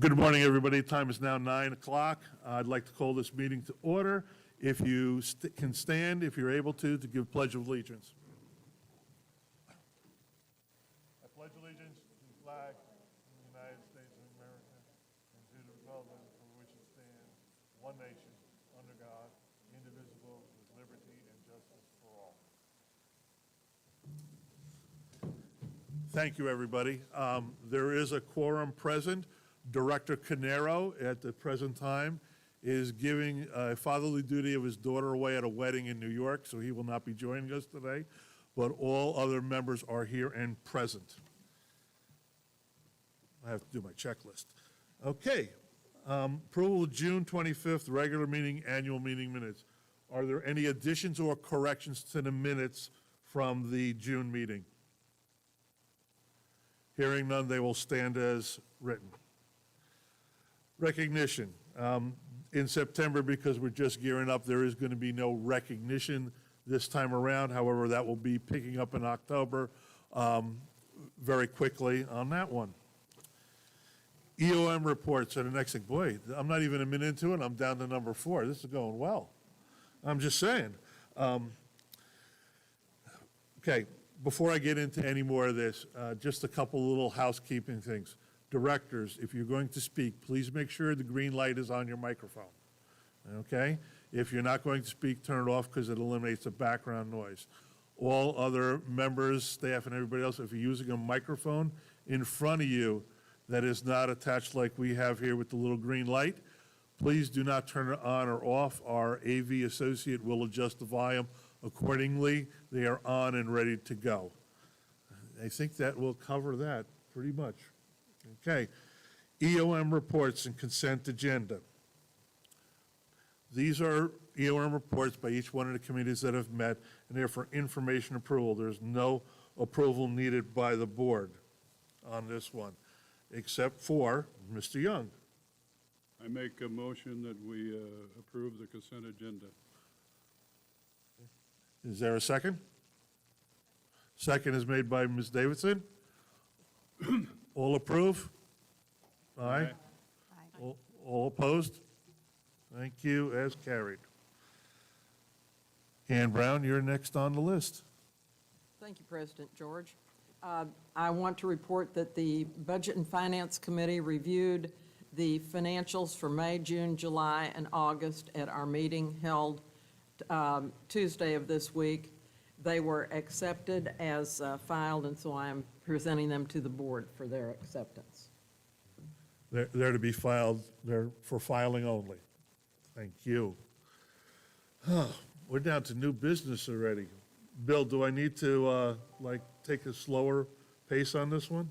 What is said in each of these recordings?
Good morning, everybody. Time is now 9 o'clock. I'd like to call this meeting to order. If you can stand, if you're able to give Pledge of Allegiance. I pledge allegiance to the flag of the United States of America and to the republic for which it stands, one nation, under God, indivisible, with liberty and justice for all. Thank you, everybody. There is a quorum present. Director Canero, at the present time, is giving fatherly duty of his daughter away at a wedding in New York, so he will not be joining us today, but all other members are here and present. I have to do my checklist. Okay, approval of June 25th, regular meeting, annual meeting minutes. Are there any additions or corrections to the minutes from the June meeting? Hearing none, they will stand as written. Recognition. In September, because we're just gearing up, there is going to be no recognition this time around. However, that will be picking up in October very quickly on that one. EOM reports are the next thing. Boy, I'm not even a minute into it. I'm down to number 4. This is going well. I'm just saying. Okay, before I get into any more of this, just a couple little housekeeping things. Directors, if you're going to speak, please make sure the green light is on your microphone, okay? If you're not going to speak, turn it off because it eliminates the background noise. All other members, staff, and everybody else, if you're using a microphone in front of you that is not attached like we have here with the little green light, please do not turn it on or off. Our AV associate will adjust the volume accordingly. They are on and ready to go. I think that will cover that pretty much. Okay, EOM reports and consent agenda. These are EOM reports by each one of the committees that have met, and they're for information approval. There's no approval needed by the board on this one, except for Mr. Young. I make a motion that we approve the consent agenda. Is there a second? Second is made by Ms. Davidson. All approve? Aye. Aye. All opposed? Thank you, as carried. Ann Brown, you're next on the list. Thank you, President George. I want to report that the Budget and Finance Committee reviewed the financials for May, June, July, and August at our meeting held Tuesday of this week. They were accepted as filed, and so I am presenting them to the board for their acceptance. They're to be filed, they're for filing only. Thank you. We're down to new business already. Bill, do I need to, take a slower pace on this one?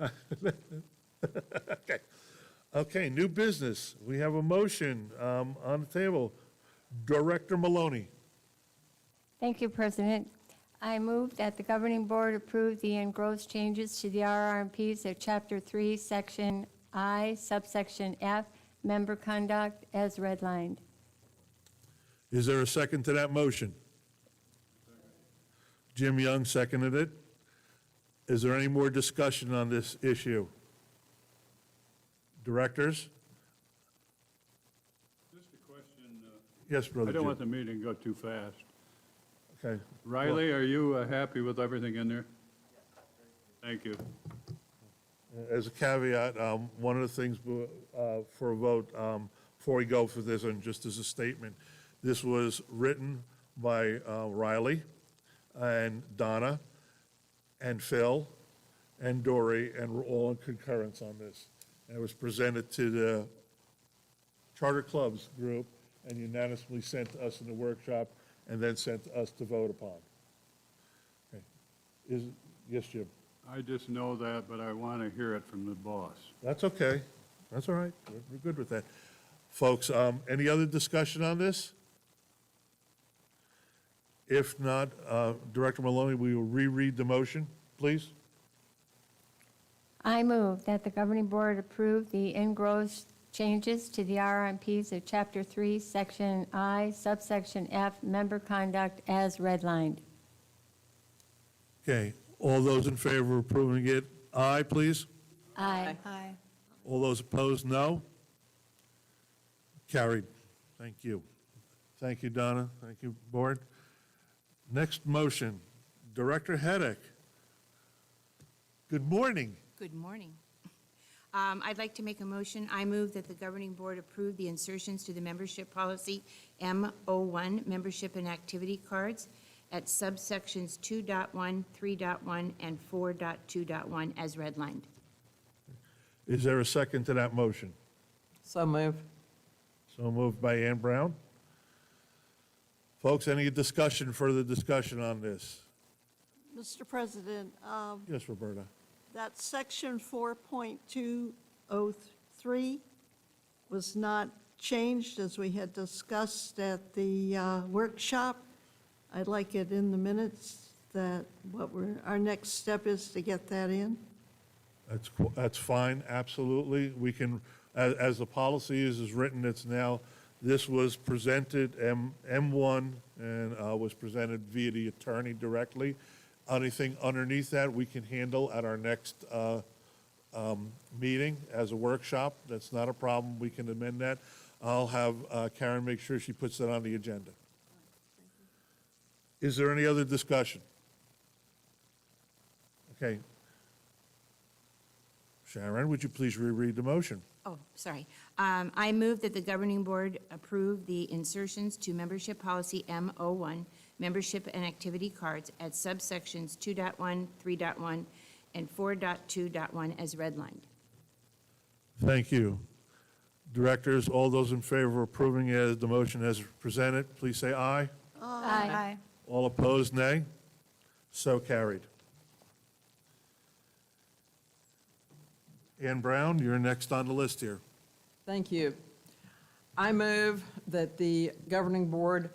Okay. Okay, new business. We have a motion on the table. Director Maloney. Thank you, President. I move that the governing board approve the engrossed changes to the RRMPs of Chapter 3, Section I, subsection F, member conduct as redlined. Is there a second to that motion? Jim Young seconded it. Is there any more discussion on this issue? Directors? Just a question. Yes, Brother I don't Jim. want the meeting to go too fast. Okay. Riley, are you happy with everything in there? Thank you. As a caveat, one of the things for a vote, before we go for this, and just as a statement, this was written by Riley and Donna and Phil and Dory, and we're all in concurrence on this. And it was presented to the Charter Clubs group and unanimously sent to us in the workshop and then sent to us to vote upon. Okay. Yes, Jim? I just know that, but I want to hear it from the boss. That's okay. That's all right. We're good with that. Folks, any other discussion on this? If not, Director Maloney, we will reread the motion, please. I move that the governing board approve the engrossed changes to the RMPs of Chapter 3, Section I, subsection F, member conduct as redlined. Okay, all those in favor of approving it, aye, please. Aye. Aye. All those opposed, no. Carried. Thank you. Thank you, Donna. Thank you, Board. Next motion, Director Hedek. Good morning. Good morning. I'd like to make a motion. I move that the governing board approve the insertions to the membership policy M01, membership and activity cards, at subsections 2.1, 3.1, and 4.2.1 as redlined. Is there a second to that motion? So move. So moved by Ann Brown. Folks, any discussion, further discussion on this? Mr. President, Yes, Roberta. that section 4.203 was not changed as we had discussed at the workshop. I'd like it in the minutes that our next step is to get that in. That's fine, absolutely. We can, as the policy is written, it's now, this was presented, M1, and was presented via the attorney directly. Anything underneath that, we can handle at our next meeting as a workshop. That's not a problem. We can amend that. I'll have Karen make sure she puts that on the agenda. Is there any other discussion? Okay. Sharon, would you please reread the motion? Oh, sorry. I move that the governing board approve the insertions to membership policy M01, membership and activity cards, at subsections 2.1, 3.1, and 4.2.1 as redlined. Thank you. Directors, all those in favor of approving the motion as presented, please say aye. Aye. All opposed, nay. So carried. Ann Brown, you're next on the list here. Thank you. I move that the governing board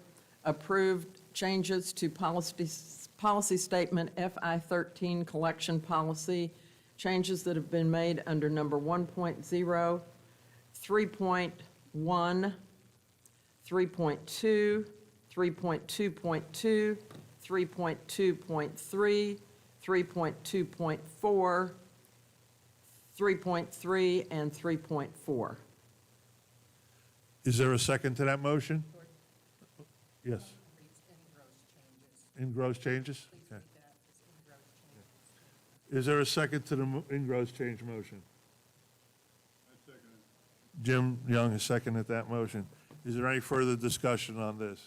approve changes to policy statement FI 13 collection policy, changes that have been made under number 1.0, 3.1, 3.2, 3.2.2, 3.2.3, 3.2.4, 3.3, and 3.4. Is there a second to that motion? Yes. In gross changes? Okay. Is there a second to the in gross change motion? Jim Young has seconded that motion. Is there any further discussion on this?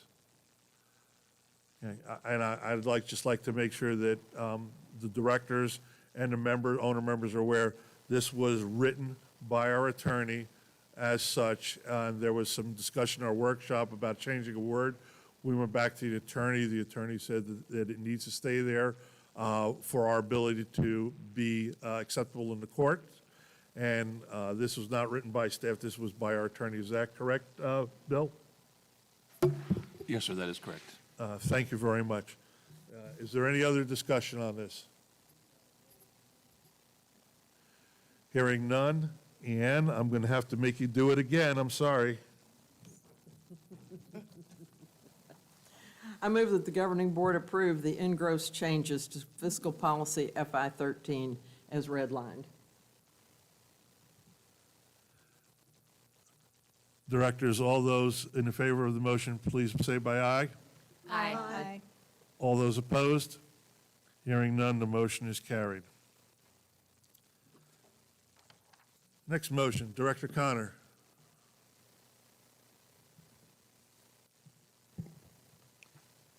Okay, and I'd just like to make sure that the directors and the owner members are aware, this was written by our attorney as such. There was some discussion in our workshop about changing a word. We went back to the attorney. The attorney said that it needs to stay there for our ability to be acceptable in the court. And this was not written by staff, this was by our attorney. Is that correct, Bill? Yes, sir, that is correct. Thank you very much. Is there any other discussion on this? Hearing none. Ann, I'm going to have to make you do it again. I'm sorry. I move that the governing board approve the in-gross changes to fiscal policy FI 13 as redlined. Directors, all those in favor of the motion, please say by aye. Aye. All those opposed? Hearing none, the motion is carried. Next motion, Director Connor.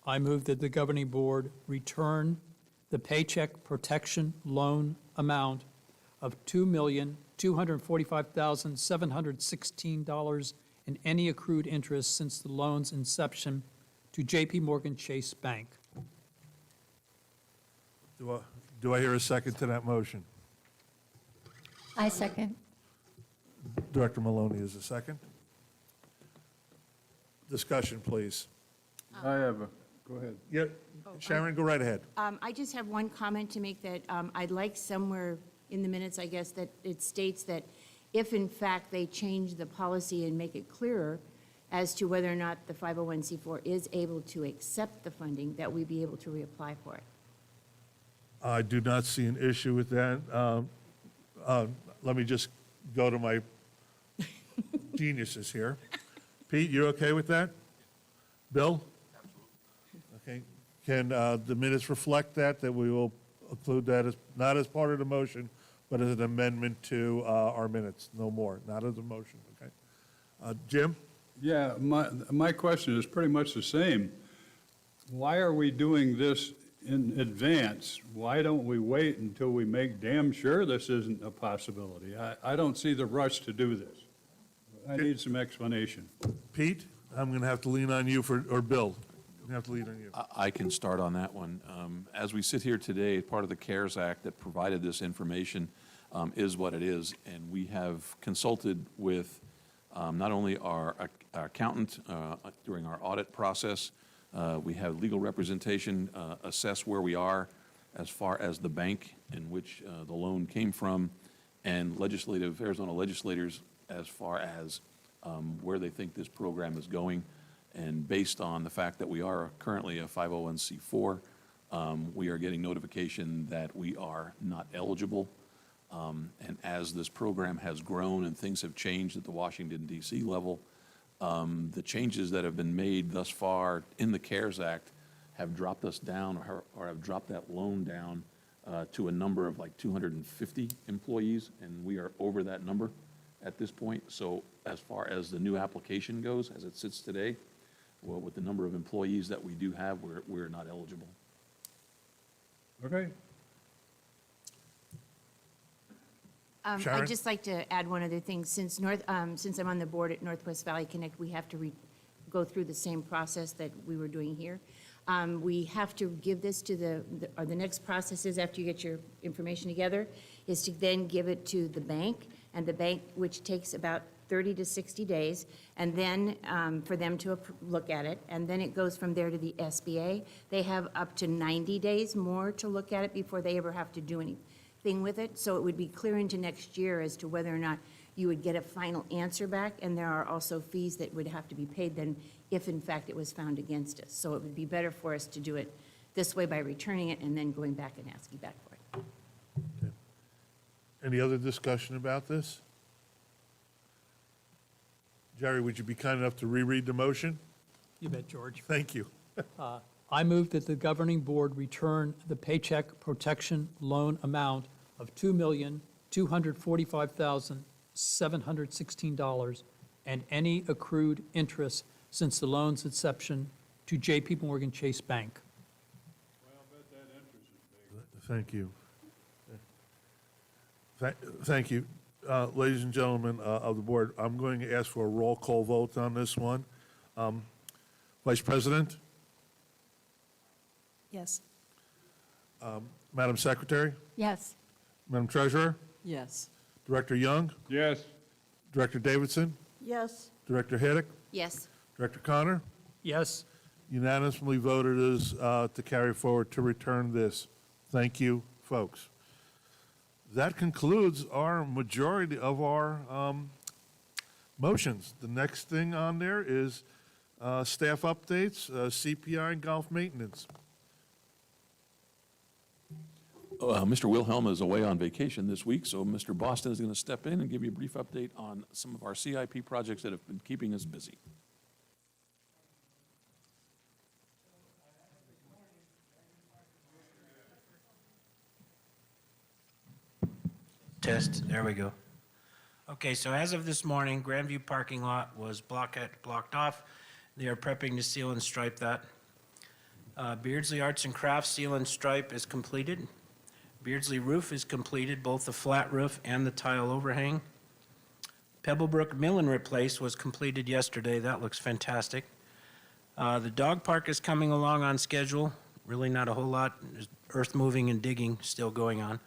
I move that the governing board return the Paycheck Protection Loan amount of $2,245,716 and any accrued interest since the loan's inception to J.P. Morgan Chase Bank. Do I hear a second to that motion? I second. Director Maloney is a second. Discussion, please. I have a, go ahead. Yeah, Sharon, go right ahead. I just have one comment to make that I'd like somewhere in the minutes, I guess, that it states that if in fact they change the policy and make it clearer as to whether or not the 501c4 is able to accept the funding, that we be able to reapply for it. I do not see an issue with that. Let me just go to my geniuses here. Pete, you okay with that? Bill? Okay. Can the minutes reflect that we will include that as, not as part of the motion, but as an amendment to our minutes? No more, not as a motion, okay? Jim? Yeah, my question is pretty much the same. Why are we doing this in advance? Why don't we wait until we make damn sure this isn't a possibility? I don't see the rush to do this. I need some explanation. Pete? I'm going to have to lean on you for, or Bill? I'm going to have to lean on you. I can start on that one. As we sit here today, part of the CARES Act that provided this information is what it is, and we have consulted with not only our accountant during our audit process, we have legal representation assess where we are as far as the bank in which the loan came from, and Arizona legislators as far as where they think this program is going. And based on the fact that we are currently a 501c4, we are getting notification that we are not eligible. And as this program has grown and things have changed at the Washington, D.C. level, the changes that have been made thus far in the CARES Act have dropped us down or have dropped that loan down to a number of like 250 employees, and we are over that number at this point. So as far as the new application goes, as it sits today, well, with the number of employees that we do have, we're not eligible. Okay? Sharon? I'd just like to add one other thing. Since I'm on the board at Northwest Valley Connect, we have to go through the same process that we were doing here. We have to give this to the next process is after you get your information together, is to then give it to the bank, and the bank, which takes about 30 to 60 days, and then for them to look at it, and then it goes from there to the SBA. They have up to 90 days more to look at it before they ever have to do anything with it. So it would be clear into next year as to whether or not you would get a final answer back, and there are also fees that would have to be paid then if in fact it was found against us. So it would be better for us to do it this way by returning it and then going back and asking back for it. Any other discussion about this? Jerry, would you be kind enough to reread the motion? You bet, George. Thank you. I move that the governing board return the Paycheck Protection Loan amount of $2,245,716 and any accrued interest since the loan's inception to J.P. Morgan Chase Bank. Thank you. Thank you. Ladies and gentlemen of the board, I'm going to ask for a roll call vote on this one. Vice President? Yes. Madam Secretary? Yes. Madam Treasurer? Yes. Director Young? Yes. Director Davidson? Yes. Director Hiddick? Yes. Director Connor? Yes. Unanimously voted as to carry forward to return this. Thank you, folks. That concludes our majority of our motions. The next thing on there is staff updates, CPI and golf maintenance. Mr. Wilhelm is away on vacation this week, so Mr. Boston is going to step in and give you a brief update on some of our CIP projects that have been keeping us busy. Test, there we go. Okay, so as of this morning, Grandview parking lot was blocked off. They are prepping to seal and stripe that. Beardsley Arts and Crafts seal and stripe is completed. Beardsley roof is completed, both the flat roof and the tile overhang. Pebblebrook Mill and Replace was completed yesterday. That looks fantastic. The dog park is coming along on schedule. Really not a whole lot. There's earth moving and digging still going on.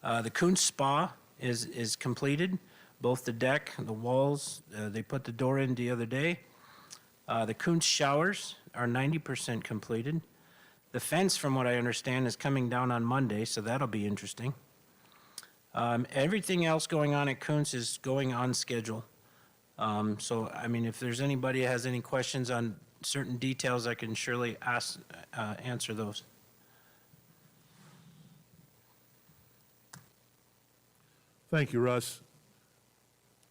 The Kuntz Spa is completed, both the deck, the walls, they put the door in the other day. The Kuntz showers are 90% completed. The fence, from what I understand, is coming down on Monday, so that'll be interesting. Everything else going on at Kuntz is going on schedule. So, I mean, if there's anybody who has any questions on certain details, I can surely answer those. Thank you, Russ.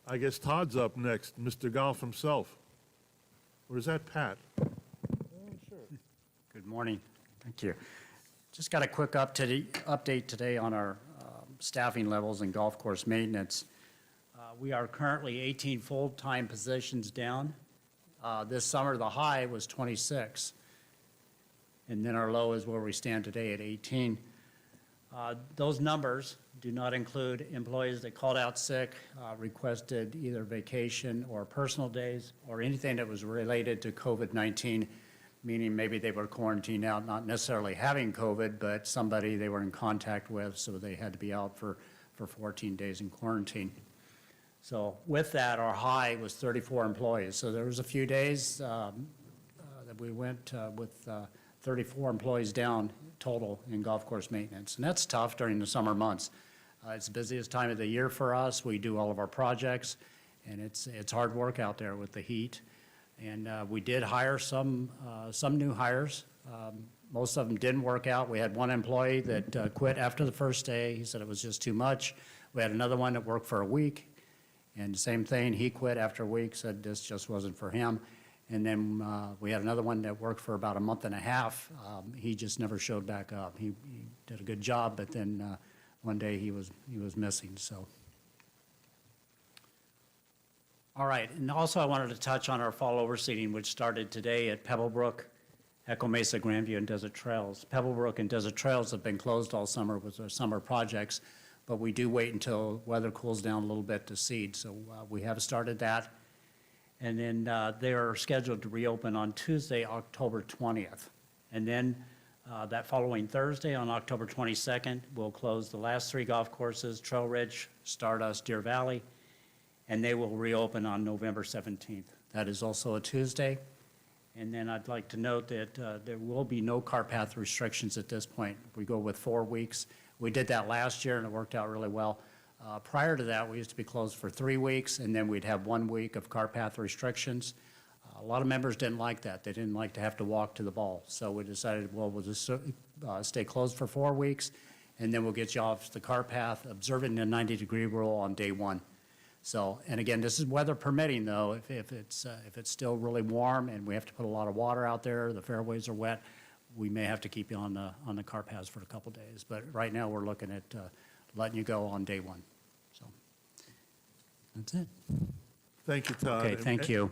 I guess Todd's up next, Mr. Golf himself. Or is that Pat? Good morning. Thank you. Just got a quick update today on our staffing levels and golf course maintenance. We are currently 18 full-time positions down. This summer, the high was 26. And then our low is where we stand today at 18. Those numbers do not include employees that called out sick, requested either vacation or personal days, or anything that was related to COVID-19, meaning maybe they were quarantined out, not necessarily having COVID, but somebody they were in contact with, so they had to be out for 14 days in quarantine. So with that, our high was 34 employees. So there was a few days that we went with 34 employees down total in golf course maintenance. And that's tough during the summer months. It's the busiest time of the year for us. We do all of our projects, and it's hard work out there with the heat. And we did hire some new hires. Most of them didn't work out. We had one employee that quit after the first day. He said it was just too much. We had another one that worked for a week. And same thing, he quit after a week, said this just wasn't for him. And then we had another one that worked for about a month and a half. He just never showed back up. He did a good job, but then one day he was missing, so. All right, and also I wanted to touch on our fall overseeding, which started today at Pebblebrook, Echo Mesa, Grandview, and Desert Trails. Pebblebrook and Desert Trails have been closed all summer with their summer projects, but we do wait until weather cools down a little bit to seed. So we have started that. And then they are scheduled to reopen on Tuesday, October 20th. And then that following Thursday, on October 22nd, we'll close the last 3 golf courses, Trail Ridge, Stardust, Deer Valley, and they will reopen on November 17th. That is also a Tuesday. And then I'd like to note that there will be no cart path restrictions at this point. We go with 4 weeks. We did that last year, and it worked out really well. Prior to that, we used to be closed for 3 weeks, and then we'd have 1 week of cart path restrictions. A lot of members didn't like that. They didn't like to have to walk to the ball. So we decided, well, we'll just stay closed for 4 weeks, and then we'll get you off the cart path, observing the 90-degree rule on day 1. So, and again, this is weather permitting, though. If it's still really warm and we have to put a lot of water out there, the fairways are wet, we may have to keep you on the cart paths for a couple days. But right now, we're looking at letting you go on day 1. So that's it. Thank you, Todd. Okay, thank you.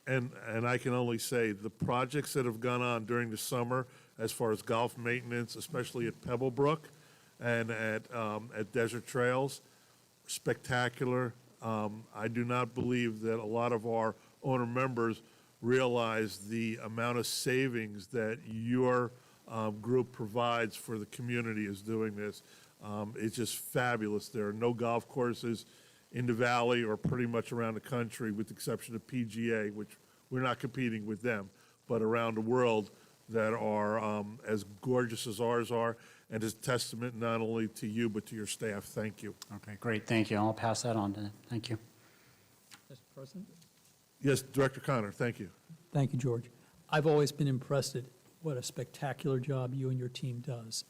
And I can only say, the projects that have gone on during the summer, as far as golf maintenance, especially at Pebblebrook and at Desert Trails, spectacular. I do not believe that a lot of our owner members realize the amount of savings that your group provides for the community is doing this. It's just fabulous. There are no golf courses in the valley or pretty much around the country, with the exception of PGA, which we're not competing with them, but around the world that are as gorgeous as ours are, and is a testament not only to you, but to your staff. Thank you. Okay, great, thank you. I'll pass that on to them. Thank you. Mr. President? Yes, Director Connor, thank you. Thank you, George. I've always been impressed at what a spectacular job you and your team does.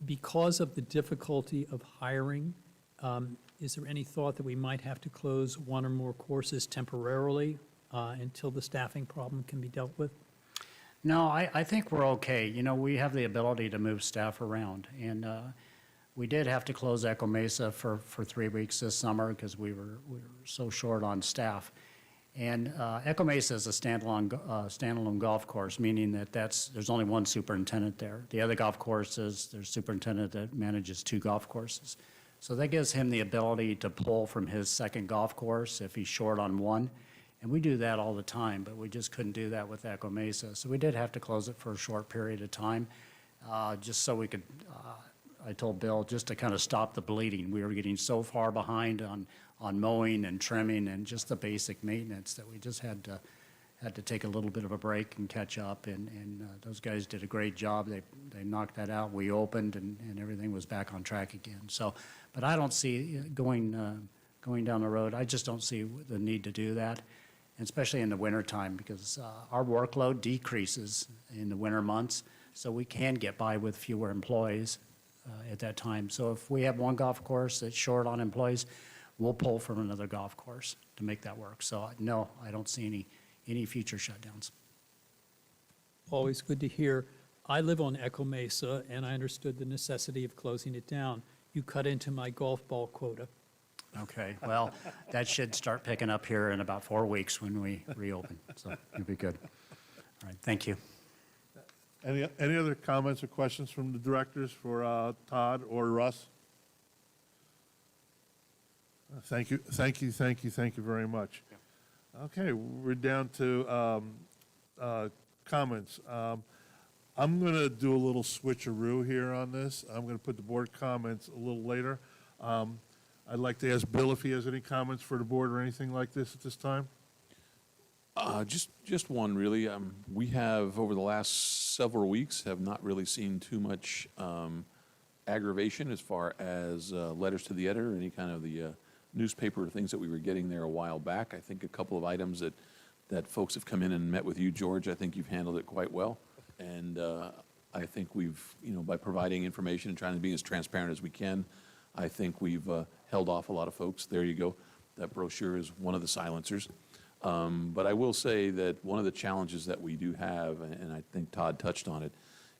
Because of the difficulty of hiring, is there any thought that we might have to close 1 or more courses temporarily until the staffing problem can be dealt with? No, I think we're okay. You know, we have the ability to move staff around, and we did have to close Echo Mesa for 3 weeks this summer because we were so short on staff. And Echo Mesa is a standalone golf course, meaning that there's only one superintendent there. The other golf courses, there's a superintendent that manages 2 golf courses. So that gives him the ability to pull from his second golf course if he's short on one. And we do that all the time, but we just couldn't do that with Echo Mesa. So we did have to close it for a short period of time, just so we could, I told Bill, just to kind of stop the bleeding. We were getting so far behind on mowing and trimming and just the basic maintenance that we just had to take a little bit of a break and catch up. And those guys did a great job. They knocked that out. We opened, and everything was back on track again. So, but I don't see going down the road, I just don't see the need to do that, especially in the wintertime, because our workload decreases in the winter months, so we can get by with fewer employees at that time. So if we have one golf course that's short on employees, we'll pull from another golf course to make that work. So, no, I don't see any future shutdowns. Always good to hear. I live on Echo Mesa, and I understood the necessity of closing it down. You cut into my golf ball quota. Okay, well, that should start picking up here in about 4 weeks when we reopen, so it'll be good. All right, thank you. Any other comments or questions from the directors for Todd or Russ? Thank you very much. Okay, we're down to comments. I'm going to do a little switcheroo here on this. I'm going to put the board comments a little later. I'd like to ask Bill if he has any comments for the board or anything like this at this time. Just one, really. We have, over the last several weeks, have not really seen too much aggravation as far as letters to the editor, any kind of the newspaper things that we were getting there a while back. I think a couple of items that folks have come in and met with you, George, I think you've handled it quite well. And I think we've, by providing information and trying to be as transparent as we can, I think we've held off a lot of folks. There you go. That brochure is one of the silencers. But I will say that one of the challenges that we do have, and I think Todd touched on it,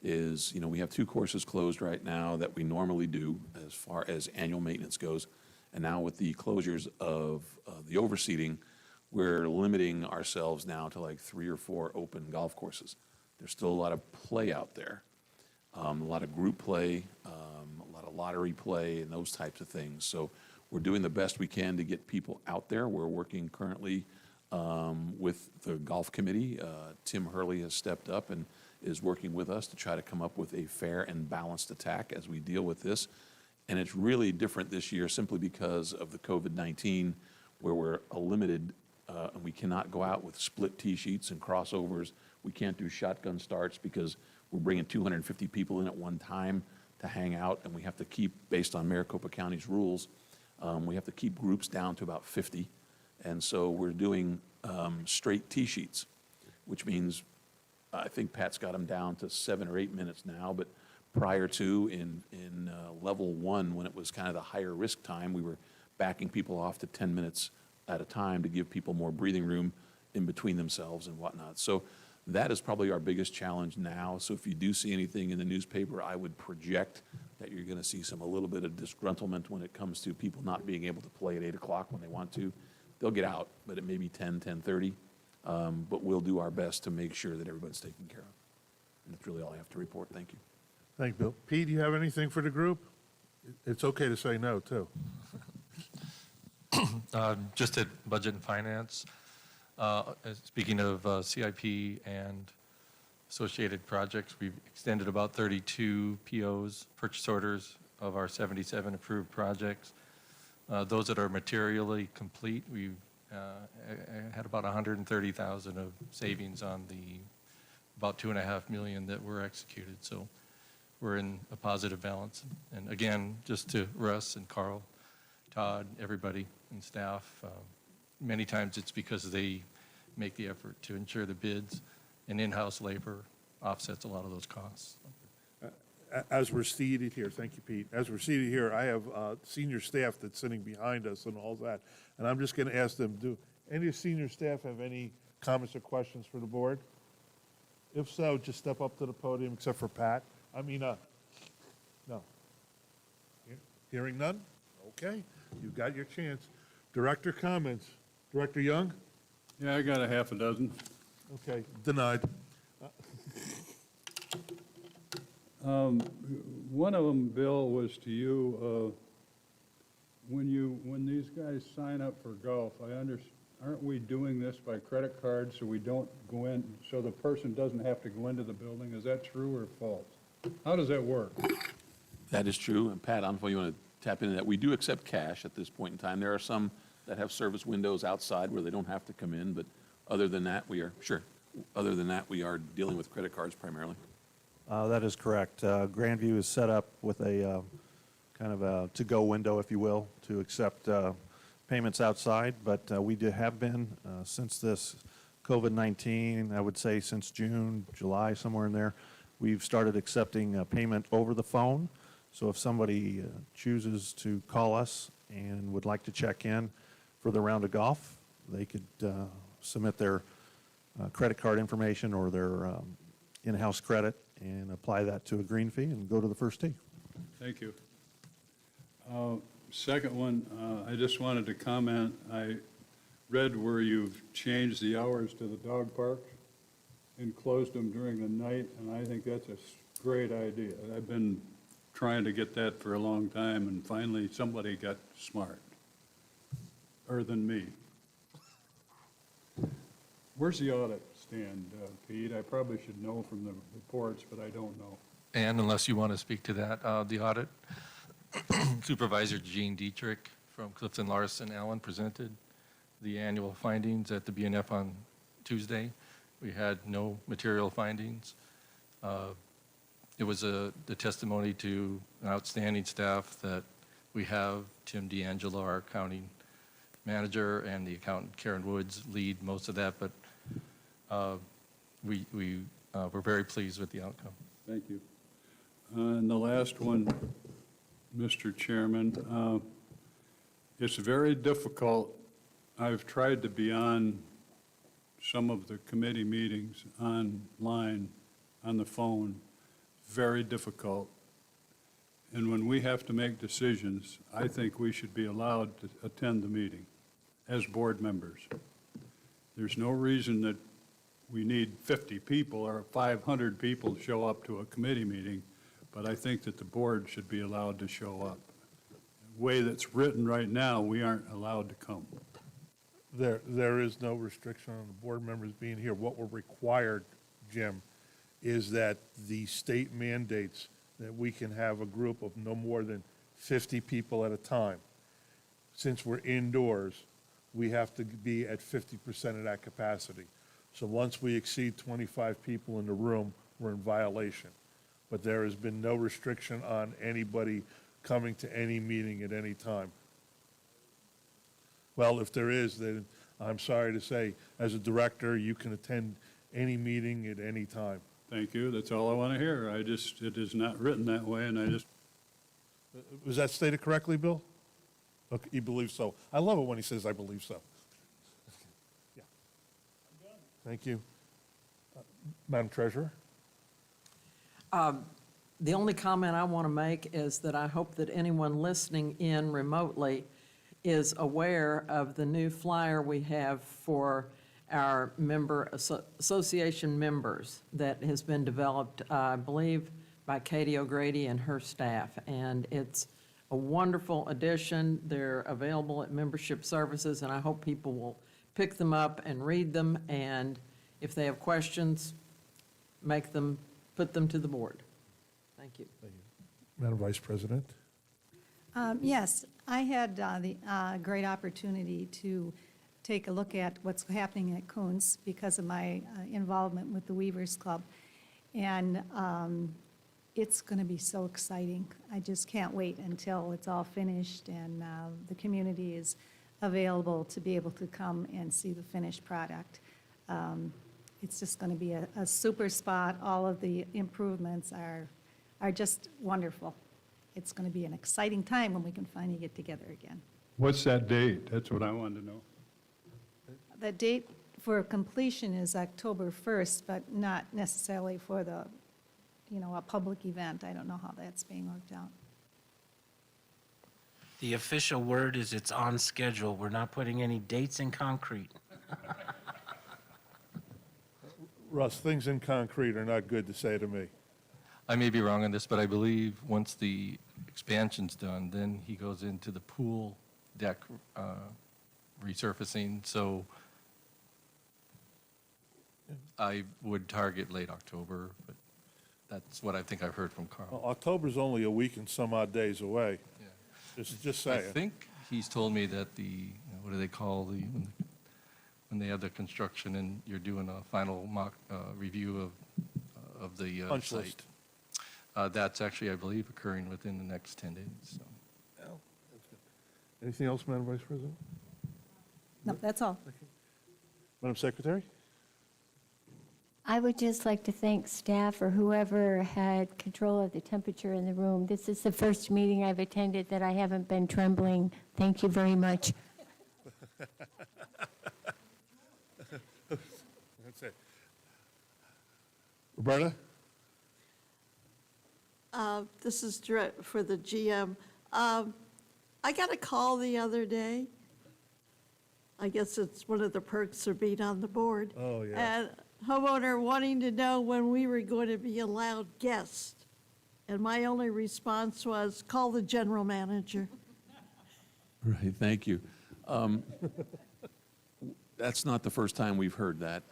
is, we have 2 courses closed right now that we normally do as far as annual maintenance goes. And now with the closures of the overseeding, we're limiting ourselves now to like 3 or 4 open golf courses. There's still a lot of play out there, a lot of group play, a lot of lottery play, and those types of things. So we're doing the best we can to get people out there. We're working currently with the golf committee. Tim Hurley has stepped up and is working with us to try to come up with a fair and balanced attack as we deal with this. And it's really different this year simply because of the COVID-19, where we're limited and we cannot go out with split tee sheets and crossovers. We can't do shotgun starts because we're bringing 250 people in at one time to hang out, and we have to keep, based on Maricopa County's rules, we have to keep groups down to about 50. And so we're doing straight tee sheets, which means I think Pat's got them down to 7 or 8 minutes now, but prior to in level 1, when it was kind of the higher risk time, we were backing people off to 10 minutes at a time to give people more breathing room in between themselves and whatnot. So that is probably our biggest challenge now. So if you do see anything in the newspaper, I would project that you're going to see a little bit of disgruntlement when it comes to people not being able to play at 8 o'clock when they want to. They'll get out, but it may be 10, 10:30. But we'll do our best to make sure that everybody's taken care of. And that's really all I have to report. Thank you. Thank you, Bill. Pete, do you have anything for the group? It's okay to say no, too. Just at Budget and Finance, speaking of CIP and associated projects, we've extended about 32 POs, purchase orders, of our 77 approved projects. Those that are materially complete, we've had about 130,000 of savings on the about $2.5 million that were executed. So we're in a positive balance. And again, just to Russ and Carl, Todd, everybody and staff, many times it's because they make the effort to ensure the bids and in-house labor offsets a lot of those costs. As we're seated here, thank you, Pete. As we're seated here, I have senior staff that's sitting behind us and all that. And I'm just going to ask them, do any of the senior staff have any comments or questions for the board? If so, just step up to the podium, except for Pat. No. Hearing none? Okay, you've got your chance. Director comments. Director Young? Yeah, I got a half a dozen. Okay, denied. One of them, Bill, was to you. When these guys sign up for golf, aren't we doing this by credit card so we don't go in, so the person doesn't have to go into the building? Is that true or false? How does that work? That is true. And Pat, I don't know if you want to tap into that. We do accept cash at this point in time. There are some that have service windows outside where they don't have to come in, but other than that, we are dealing with credit cards primarily. That is correct. Grandview is set up with a kind of a to-go window, if you will, to accept payments outside, but we have been, since this COVID-19, I would say since June, July, somewhere in there, we've started accepting payment over the phone. So if somebody chooses to call us and would like to check in for the round of golf, they could submit their credit card information or their in-house credit and apply that to a green fee and go to the first tee. Thank you. Second one, I just wanted to comment, I read where you've changed the hours to the dog parks and closed them during the night, and I think that's a great idea. I've been trying to get that for a long time, and finally, somebody got smart, other than me. Where's the audit stand, Pete? I probably should know from the reports, but I don't know. And unless you want to speak to that, the audit, Supervisor Gene Dietrich from Clifton Larson Allen presented the annual findings at the BNF on Tuesday. We had no material findings. It was the testimony to outstanding staff that we have. Tim D'Angelo, our accounting manager, and the accountant Karen Woods lead most of that, but we're very pleased with the outcome. Thank you. And the last one, Mr. Chairman, it's very difficult. I've tried to be on some of the committee meetings online, on the phone, very difficult. And when we have to make decisions, I think we should be allowed to attend the meeting as board members. There's no reason that we need 50 people or 500 people to show up to a committee meeting, but I think that the board should be allowed to show up. The way that's written right now, we aren't allowed to come. There is no restriction on the board members being here. What we're required, Jim, is that the state mandates that we can have a group of no more than 50 people at a time. Since we're indoors, we have to be at 50% of that capacity. So once we exceed 25 people in the room, we're in violation. But there has been no restriction on anybody coming to any meeting at any time. Well, if there is, then I'm sorry to say, as a director, you can attend any meeting at any time. Thank you, that's all I want to hear. It is not written that way, and I just, Was that stated correctly, Bill? Okay, you believe so. I love it when he says, I believe so. Yeah. Thank you. Madam Treasurer? The only comment I want to make is that I hope that anyone listening in remotely is aware of the new flyer we have for our association members that has been developed, I believe, by Katie O'Grady and her staff. And it's a wonderful addition. They're available at membership services, and I hope people will pick them up and read them. And if they have questions, put them to the board. Thank you. Madam Vice President? Yes, I had the great opportunity to take a look at what's happening at Coons because of my involvement with the Weavers Club. And it's going to be so exciting. I just can't wait until it's all finished and the community is available to be able to come and see the finished product. It's just going to be a super spot. All of the improvements are just wonderful. It's going to be an exciting time when we can finally get together again. what's that date? That's what I wanted to know. The date for completion is October 1st, but not necessarily for the, a public event. I don't know how that's being worked out. The official word is it's on schedule. We're not putting any dates in concrete. Russ, things in concrete are not good to say to me. I may be wrong on this, but I believe once the expansion's done, then he goes into the pool deck resurfacing. So I would target late October, but that's what I think I've heard from Carl. Well, October's only a week and some odd days away. Yeah. Just I saying. think he's told me that what do they call when they have the construction and you're doing a final mock review of the Punch site. list. That's actually, I believe, occurring within the next 10 days. So. Anything else, Madam Vice President? No, that's all. Madam Secretary? I would just like to thank staff or whoever had control of the temperature in the room. This is the first meeting I've attended that I haven't been trembling. Thank you very much. That's it. Roberta? This is direct for the GM. I got a call the other day. I guess it's one of the perks of being on the board. Oh, yeah. And homeowner wanting to know when we were going to be allowed guests. And my only response was, call the general manager. Right, thank you. That's not the first time we've heard that,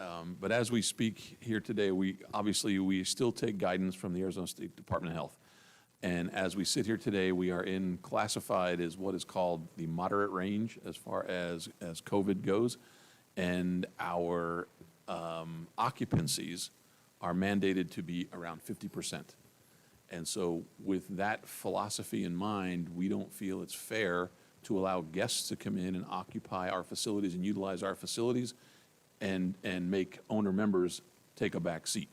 but as we speak here today, we still take guidance from the Arizona State Department of Health. And as we sit here today, we are classified as what is called the moderate range as far as COVID goes. And our occupancies are mandated to be around 50%. And so with that philosophy in mind, we don't feel it's fair to allow guests to come in and occupy our facilities and utilize our facilities and make owner members take a back seat.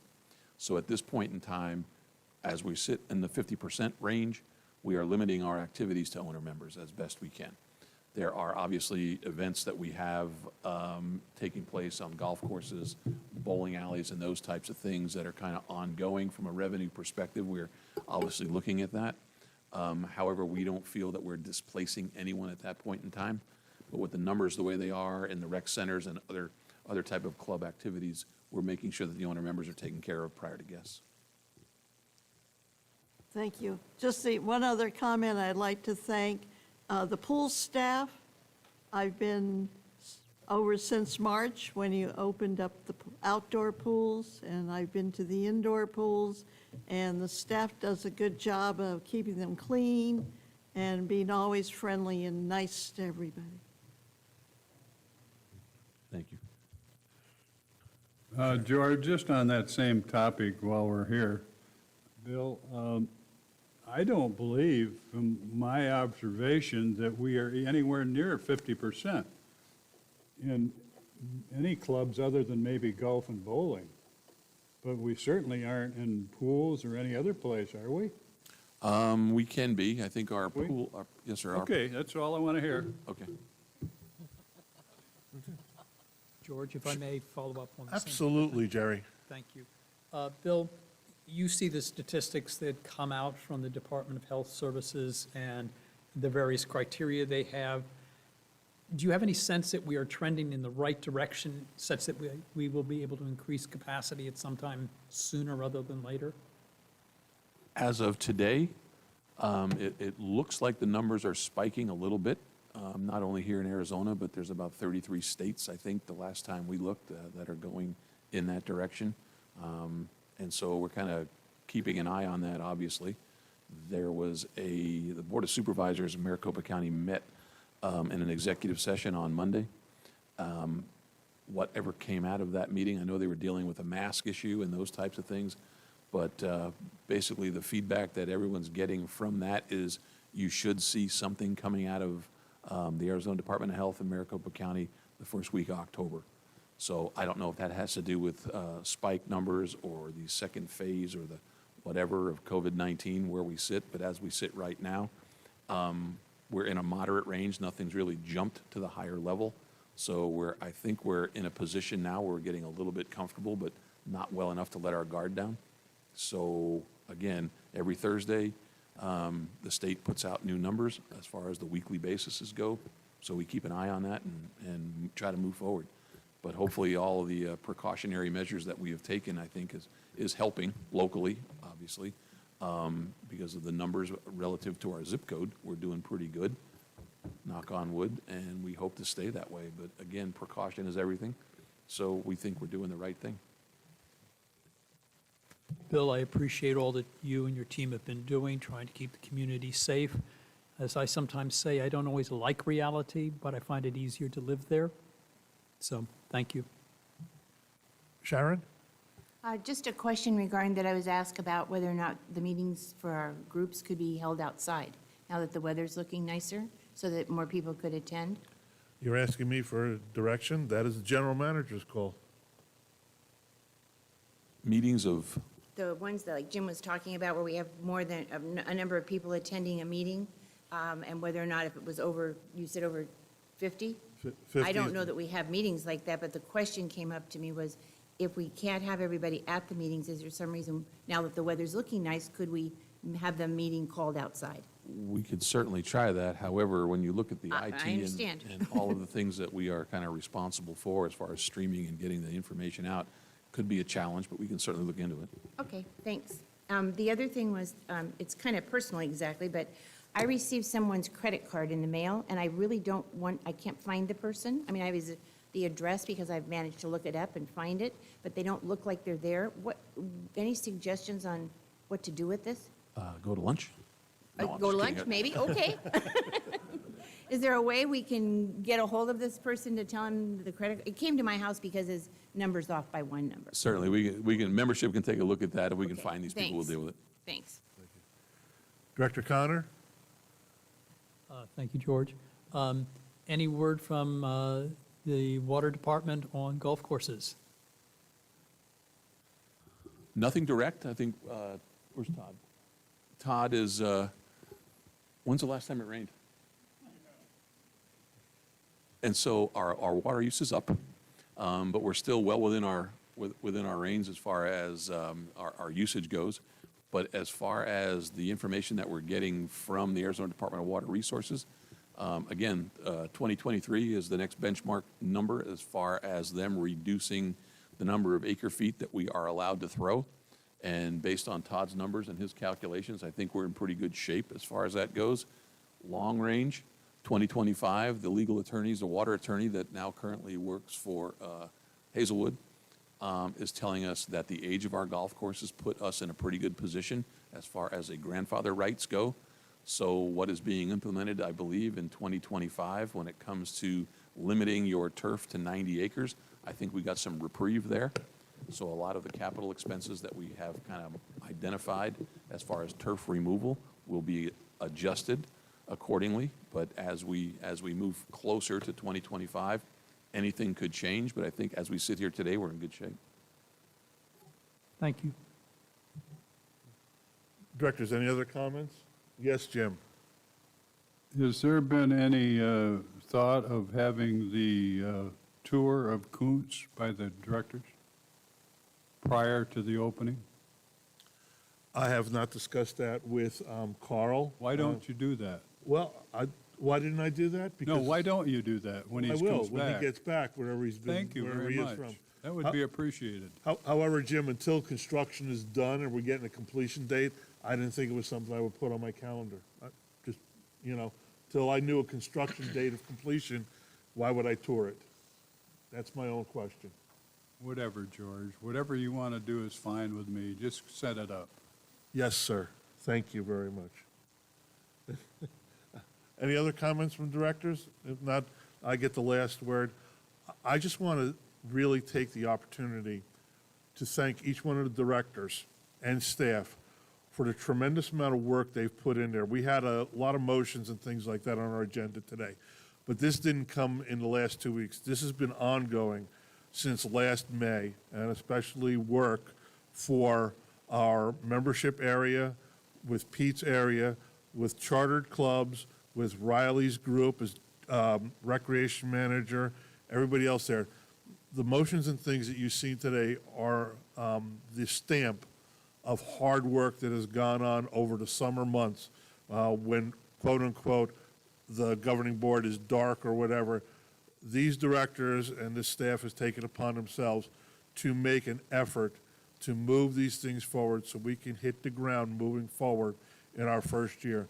So at this point in time, as we sit in the 50% range, we are limiting our activities to owner members as best we can. There are obviously events that we have taking place on golf courses, bowling alleys, and those types of things that are kind of ongoing from a revenue perspective. We're obviously looking at that. However, we don't feel that we're displacing anyone at that point in time. But with the numbers the way they are in the rec centers and other type of club activities, we're making sure that the owner members are taken care of prior to guests. Thank you. Just one other comment, I'd like to thank the pool staff. I've been over since March when you opened up the outdoor pools, and I've been to the indoor pools, and the staff does a good job of keeping them clean and being always friendly and nice to everybody. Thank you. George, just on that same topic while we're here, Bill, I don't believe, from my observation, that we are anywhere near 50% in any clubs other than maybe golf and bowling. But we certainly aren't in pools or any other place, are we? We can be. I think our pool, yes, sir. Okay, that's all I want to hear. Okay. George, if I may follow up on the same. Absolutely, Jerry. Thank you. Bill, you see the statistics that come out from the Department of Health Services and the various criteria they have. Do you have any sense that we are trending in the right direction such that we will be able to increase capacity at some time sooner rather than later? As of today, it looks like the numbers are spiking a little bit, not only here in Arizona, but there's about 33 states, I think, the last time we looked, that are going in that direction. And so we're kind of keeping an eye on that, obviously. There was the Board of Supervisors of Maricopa County met in an executive session on Monday. Whatever came out of that meeting, I know they were dealing with a mask issue and those types of things, but basically the feedback that everyone's getting from that is you should see something coming out of the Arizona Department of Health in Maricopa County the first week of October. So I don't know if that has to do with spike numbers or the second phase or the whatever of COVID-19 where we sit, but as we sit right now, we're in a moderate range. Nothing's really jumped to the higher level. So I think we're in a position now where we're getting a little bit comfortable, but not well enough to let our guard down. So again, every Thursday, the state puts out new numbers as far as the weekly bases go. So we keep an eye on that and try to move forward. But hopefully all of the precautionary measures that we have taken, I think, is helping locally, obviously, because of the numbers relative to our zip code. We're doing pretty good, knock on wood, and we hope to stay that way. But again, precaution is everything, so we think we're doing the right thing. Bill, I appreciate all that you and your team have been doing, trying to keep the community safe. As I sometimes say, I don't always like reality, but I find it easier to live there. So, thank you. Sharon? Just a question regarding that I was asked about whether or not the meetings for our groups could be held outside, now that the weather's looking nicer, so that more people could attend. You're asking me for direction? That is the general manager's call. Meetings of, The ones that, like Jim was talking about, where we have more than a number of people attending a meeting, and whether or not if it was over, you said over 50? I don't know that we have meetings like that, but the question came up to me was, if we can't have everybody at the meetings, is there some reason, now that the weather's looking nice, could we have the meeting called outside? we could certainly try that. However, when you look at the I IT understand. and all of the things that we are kind of responsible for as far as streaming and getting the information out, could be a challenge, but we can certainly look into it. Okay, thanks. The other thing was, it's kind of personal exactly, but I received someone's credit card in the mail, and I really don't want, I can't find the person. I mean, I have the address because I've managed to look it up and find it, but they don't look like they're there. Any suggestions on what to do with this? Go to lunch? No, I'm Go to just lunch, kidding. maybe? Okay. Is there a way we can get a hold of this person to tell him the credit? It came to my house because his number's off by one number. Certainly, membership can take a look at that. If we can Okay, find these people, we'll thanks. deal with it. Thanks. Director Connor? Thank you, George. Any word from the Water Department on golf courses? Nothing direct, I think, where's Todd? Todd is, when's the last time it rained? And so our water use is up, but we're still well within our range as far as our usage goes. But as far as the information that we're getting from the Arizona Department of Water Resources, again, 2023 is the next benchmark number as far as them reducing the number of acre feet that we are allowed to throw. And based on Todd's numbers and his calculations, I think we're in pretty good shape as far as that goes. Long range, 2025, the legal attorneys, the water attorney that now currently works for Hazelwood, is telling us that the age of our golf courses put us in a pretty good position as far as a grandfather rights go. So what is being implemented, I believe, in 2025, when it comes to limiting your turf to 90 acres, I think we got some reprieve there. So a lot of the capital expenses that we have kind of identified as far as turf removal will be adjusted accordingly. But as we move closer to 2025, anything could change. But I think as we sit here today, we're in good shape. Thank you. Directors, any other comments? Yes, Jim? Has there been any thought of having the tour of Koontz by the directors prior to the opening? I have not discussed that with Carl. Why don't you do that? Well, why didn't I do that? No, why don't you do that when he I comes will, back? when he gets back, wherever he's been, Thank you wherever very he is much. from. That would be appreciated. However, Jim, until construction is done and we're getting a completion date, I didn't think it was something I would put on my calendar. Just, till I knew a construction date of completion, why would I tour it? That's my own question. Whatever, George. Whatever you want to do is fine with me. Just set it up. Yes, sir. Thank you very much. Any other comments from directors? If not, I get the last word. I just want to really take the opportunity to thank each one of the directors and staff for the tremendous amount of work they've put in there. We had a lot of motions and things like that on our agenda today, but this didn't come in the last 2 weeks. This has been ongoing since last May, and especially work for our membership area, with Pete's area, with chartered clubs, with Riley's group as recreation manager, everybody else there. The motions and things that you've seen today are the stamp of hard work that has gone on over the summer months when, quote unquote, the governing board is dark or whatever. These directors and this staff has taken upon themselves to make an effort to move these things forward so we can hit the ground moving forward in our first year.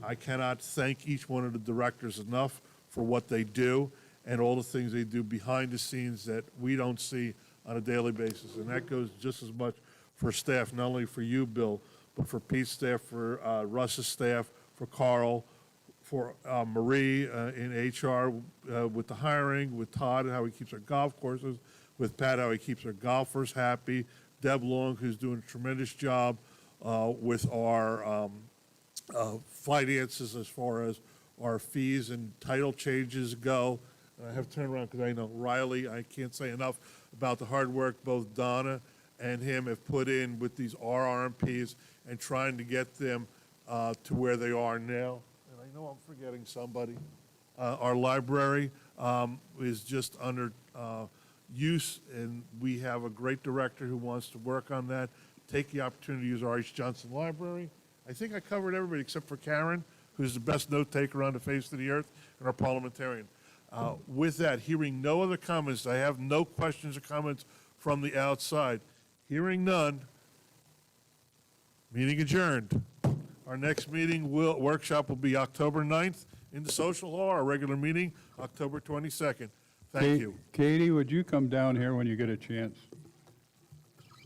I cannot thank each one of the directors enough for what they do and all the things they do behind the scenes that we don't see on a daily basis. And that goes just as much for staff, not only for you, Bill, but for Pete's staff, for Russ's staff, for Carl, for Marie in HR with the hiring, with Todd, how he keeps our golf courses, with Pat, how he keeps our golfers happy, Deb Long, who's doing a tremendous job with our finances as far as our fees and title changes go. And I have to turn around because I know Riley, I can't say enough about the hard work both Donna and him have put in with these RRMPs and trying to get them to where they are now. And I know I'm forgetting somebody. Our library is just under use, and we have a great director who wants to work on that. Take the opportunity to use our H. Johnson Library. I think I covered everybody except for Karen, who's the best note taker on the face of the earth, and our parliamentarian. With that, hearing no other comments, I have no questions or comments from the outside. Hearing none, meeting adjourned. Our next workshop will be October 9th in the social hall, our regular meeting, October 22nd. Thank you. Katie, would you come down here when you get a chance?